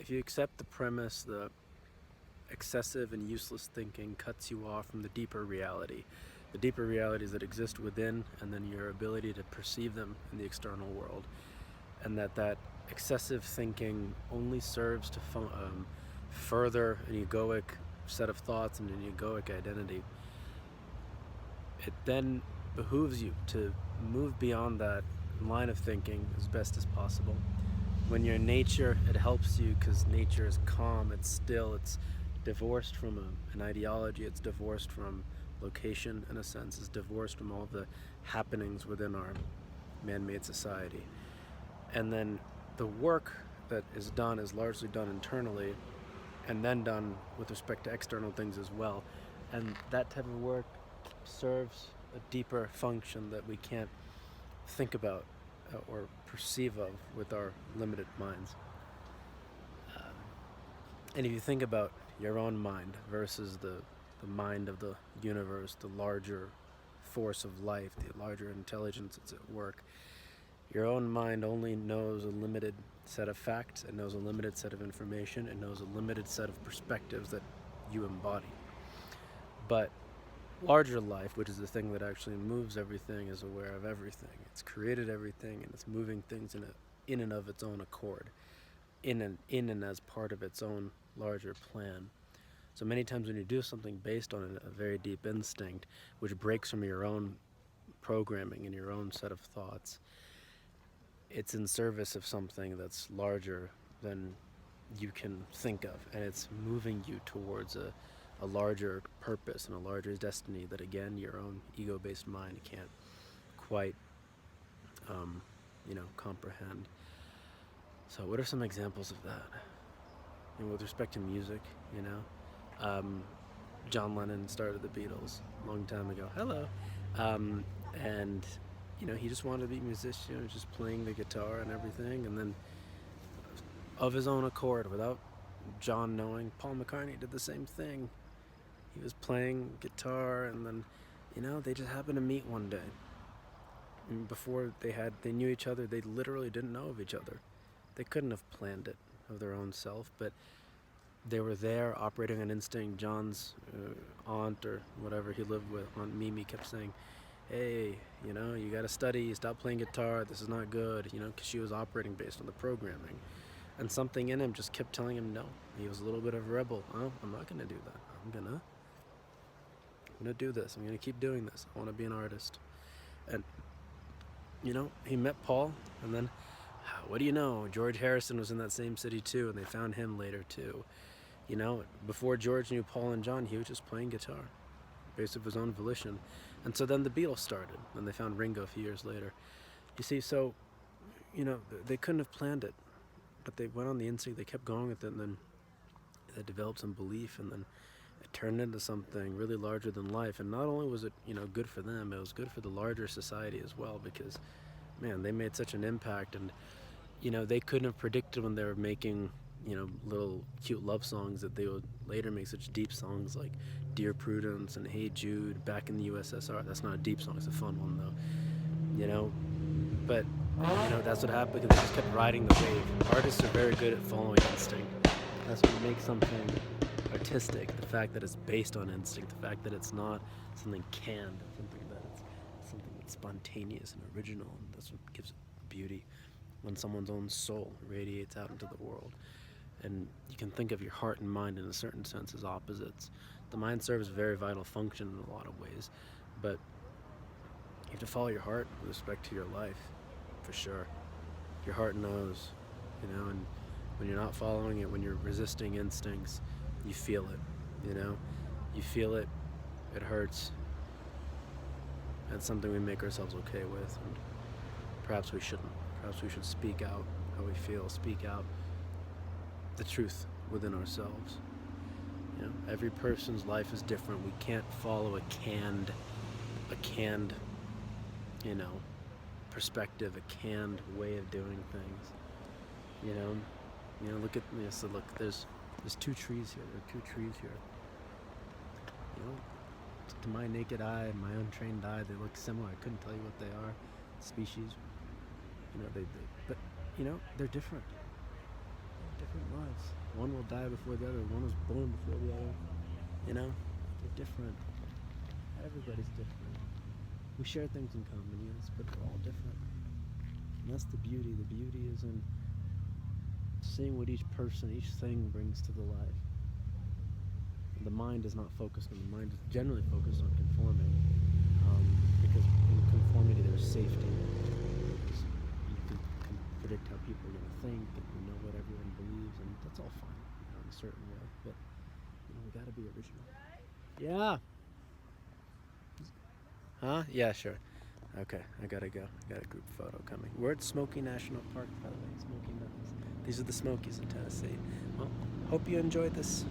if you accept the premise that excessive and useless thinking cuts you off from the deeper realities that exist within, and then your ability to perceive them in the external world, and that excessive thinking only serves to further an egoic set of thoughts and an egoic identity, it then behooves you to move beyond that line of thinking as best as possible. When you're in nature, it helps you because nature is calm, it's still, it's divorced from an ideology, it's divorced from location in a sense, it's divorced from all the happenings within our man-made society. And then the work that is done is largely done internally and then done with respect to external things as well. And that type of work serves a deeper function that we can't think about or perceive of with our limited minds. And if you think about your own mind versus the mind of the universe, the larger force of life, the larger intelligence that's at work, your own mind only knows a limited set of facts, it knows a limited set of information, it knows a limited set of perspectives that you embody. But larger life, which is the thing that actually moves everything, is aware of everything. It's created everything, and it's moving things in and of its own accord, in and as part of its own larger plan. So many times when you do something based on a very deep instinct, which breaks from your own programming and your own set of thoughts, it's in service of something that's larger than you can think of, and it's moving you towards a larger purpose and a larger destiny that, again, your own ego-based mind can't quite comprehend. So what are some examples of that? With respect to music, John Lennon started the Beatles a long time ago. Hello. And he just wanted to be a musician, just playing the guitar and everything, and then of his own accord, without John knowing, Paul McCartney did the same thing. He was playing guitar, and then they just happened to meet one day. And before they knew each other, they literally didn't know of each other. They couldn't have planned it of their own self, but they were there operating on instinct. John's aunt, or whatever he lived with, Aunt Mimi, kept saying, hey, you gotta study, stop playing guitar, this is not good, because she was operating based on the programming. And something in him just kept telling him no. He was a little bit of a rebel. Oh, I'm not gonna do that. I'm gonna do this. I'm gonna keep doing this. I wanna be an artist. And, he met Paul, and then, what do you know, George Harrison was in that same city too, and they found him later too. Before George knew Paul and John, he was just playing guitar, based of his own volition. And so then the Beatles started, and they found Ringo a few years later. You see, so, they couldn't have planned it, but they went on the instinct, they kept going with it, and then they developed some belief, and then it turned into something really larger than life. And not only was it, good for them, it was good for the larger society as well, because, man, they made such an impact. And, they couldn't have predicted when they were making, little cute love songs that they would later make such deep songs like Dear Prudence and Hey Jude, Back in the USSR. That's not a deep song, it's a fun one though, but that's what happened, because they just kept riding the wave. Artists are very good at following instinct. That's what makes something artistic, the fact that it's based on instinct, the fact that it's not something canned, something that's spontaneous and original, and that's what gives it beauty, when someone's own soul radiates out into the world. And you can think of your heart and mind in a certain sense as opposites. The mind serves a very vital function in a lot of ways, but you have to follow your heart with respect to your life, for sure. Your heart knows, and when you're not following it, when you're resisting instincts, you feel it, you feel it, it hurts. That's something we make ourselves okay with, and perhaps we shouldn't. Perhaps we should speak out how we feel, speak out the truth within ourselves. Every person's life is different. We can't follow a canned, perspective, a canned way of doing things. Look at me. So look, there's two trees here. There are two trees here. To my naked eye, my untrained eye, they look similar. I couldn't tell you what they are. Species. But they're different. Different lives. one will die before the other. One was born before the other. You know, they're different. Everybody's different. We share things in common, yes, but we're all different. And that's the beauty. The beauty is in seeing what each person, each thing brings to the life. And the mind is not focused on the mind; is generally focused on conforming, because in conformity there's safety. Because you can predict how people are going to think, and you know what everyone believes, and that's all fine, in a certain way. But we got to be original. Yeah. Huh? Yeah, sure. Okay, I gotta go. I got a group photo coming. We're at Smoky National Park, by the way. Smoky Mountains. These are the Smokies in Tennessee. Well, hope you enjoyed this.